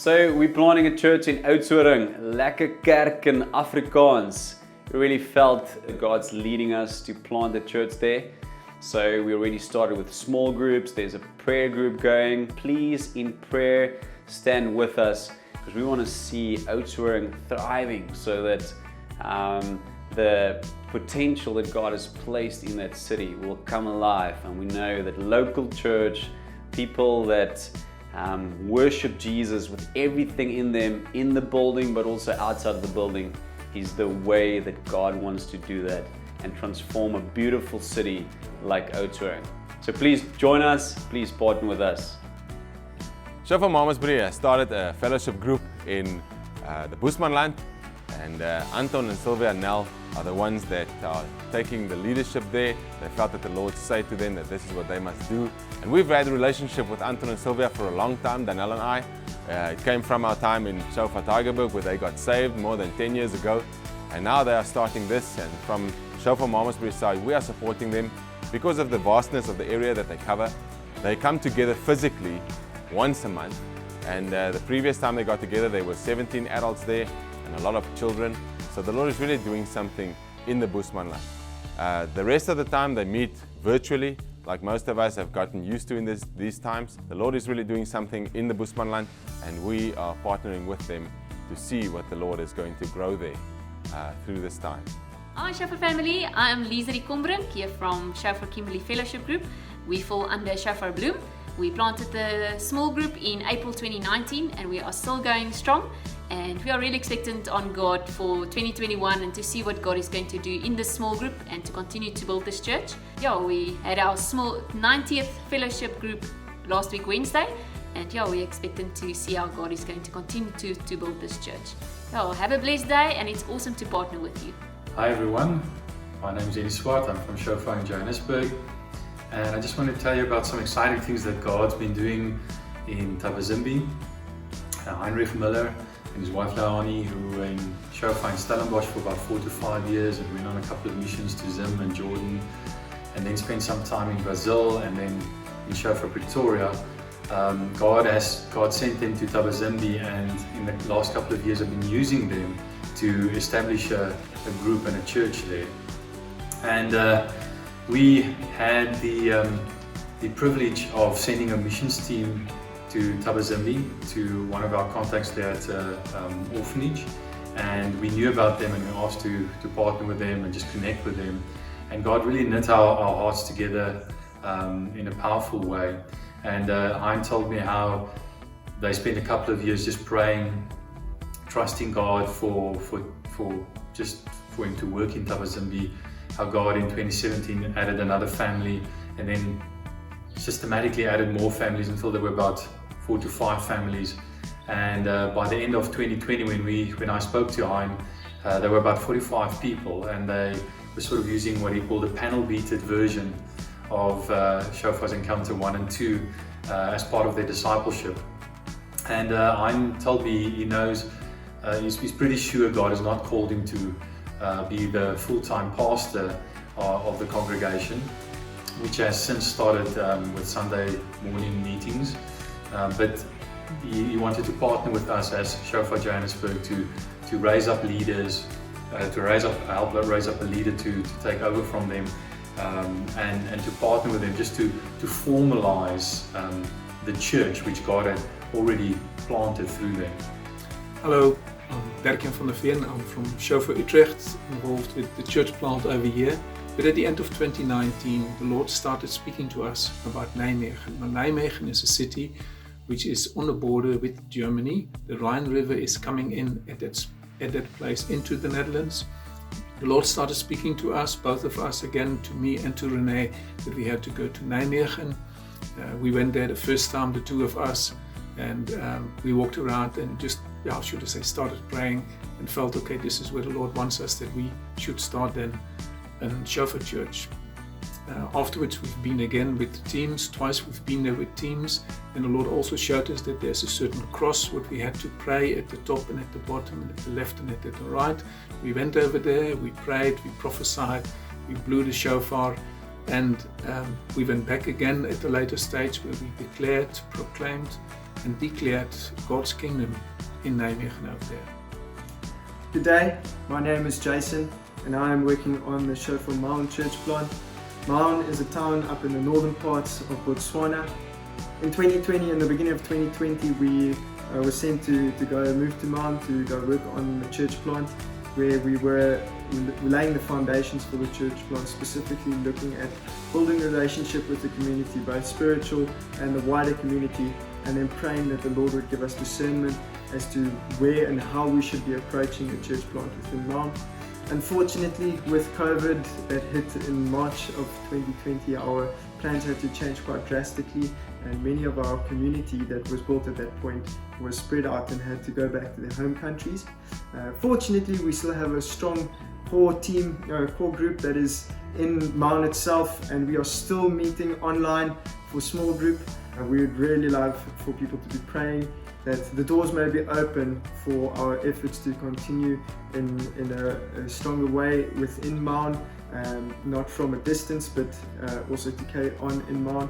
So we're planning a church in Oudtshoorn, lekker kerk in Afrikaans. We really felt God's leading us to plant a church there. So we already started with small groups. There's a prayer group going. Please, in prayer, stand with us because we want to see Oudtshoorn thriving so that the potential that God has placed in that city will come alive. And we know that local church, people that worship Jesus with everything in them, in the building, but also outside of the building, is the way that God wants to do that and transform a beautiful city like Oudtshoorn. So please join us, please partner with us. Shofar Mamasbury has started a fellowship group in the Bushmanland, and Anton and Sylvia Nell are the ones that are taking the leadership there. They felt that the Lord said to them that this is what they must do. And we've had a relationship with Anton and Sylvia for a long time, Danielle and I. It came from our time in Shofar Tigerberg where they got saved more than 10 years ago. And now they are starting this, and from Shofar Mamasbury side, we are supporting them because of the vastness of the area that they cover. They come together physically once a month. And the previous time they got together, there were 17 adults there and a lot of children. So the Lord is really doing something in the Bushmanland. The rest of the time they meet virtually, like most of us have gotten used to in these times. The Lord is really doing something in the Bushmanland, and we are partnering with them to see what the Lord is going to grow there through this time. Hi Shofar family, I'm Lisa Kombrink here from Shofar Kimberley Fellowship Group. We fall under Shofar Bloom. We planted the small group in April 2019 and we are still going strong, and we are really expectant on God for 2021 and to see what God is going to do in this small group and to continue to build this church. Yeah, we had our small 90th fellowship group last week Wednesday, and yeah, we're expectant to see how God is going to continue to build this church. Yeah, have a blessed day, and it's awesome to partner with you. Hi everyone, my name is Eddie Swart. I'm from Shofar in Johannesburg, and I just want to tell you about some exciting things that God's been doing in Thabazimbi. Heinrich Miller and his wife Laani, who were in Shofar in Stellenbosch for about 4 to 5 years and went on a couple of missions to Zim and Jordan, and then spent some time in Brazil and then in Shofar Pretoria. God sent them to Thabazimbi, and in the last couple of years I've been using them to establish a group and a church there. And we had the privilege of sending a missions team to Thabazimbi, to one of our contacts there at orphanage, and we knew about them and we asked to partner with them and just connect with them. And God really knit our hearts together in a powerful way. And Hein told me how they spent a couple of years just praying, trusting God for him to work in Thabazimbi. How God in 2017 added another family, and then systematically added more families until there were about 4 to 5 families. And by the end of 2020, when I spoke to Hein, there were about 45 people, and they were sort of using what he called a panel-beated version of Shofar's Encounter 1 and 2 as part of their discipleship. And Hein told me he knows, he's pretty sure God has not called him to be the full-time pastor of the congregation, which has since started with Sunday morning meetings. But he wanted to partner with us as Shofar Johannesburg to raise up leaders, help raise up a leader to take over from them, and to partner with them just to formalize the church which God had already planted through them. Hello, I'm Dirk-Jan van der Veen. I'm from Shofar Utrecht, involved with the church plant over here. But at the end of 2019, the Lord started speaking to us about Nijmegen. Now, Nijmegen is a city which is on the border with Germany. The Rhine River is coming in at that place into the Netherlands. The Lord started speaking to us, both of us, again to me and to Renee, that we had to go to Nijmegen. We went there the first time, the two of us, and we walked around and just, started praying and felt, okay, this is where the Lord wants us, that we should start then a Shofar church. Afterwards, we've been again with the teams. Twice we've been there with teams, and the Lord also showed us that there's a certain cross what we had to pray at the top and at the bottom and at the left and at the right. We went over there, we prayed, we prophesied, we blew the shofar, and we went back again at a later stage where we declared, proclaimed, and declared God's kingdom in Nijmegen out there. Good day, my name is Jason and I am working on the Shofar Maun church plant. Maun is a town up in the northern parts of Botswana. In 2020, in the beginning of 2020, we were sent to move to Maun to go work on the church plant, where we were laying the foundations for the church plant, specifically looking at building a relationship with the community, both spiritual and the wider community, and then praying that the Lord would give us discernment as to where and how we should be approaching the church plant within Maun. Unfortunately, with COVID that hit in March of 2020, our plans had to change quite drastically, and many of our community that was built at that point was spread out and had to go back to their home countries. Fortunately, we still have a strong core team, core group that is in Maun itself, and we are still meeting online for small group. We would really love for people to be praying that the doors may be open for our efforts to continue in a stronger way within Maun, not from a distance, but also to carry on in Maun.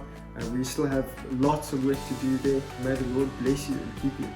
We still have lots of work to do there. May the Lord bless you and keep you.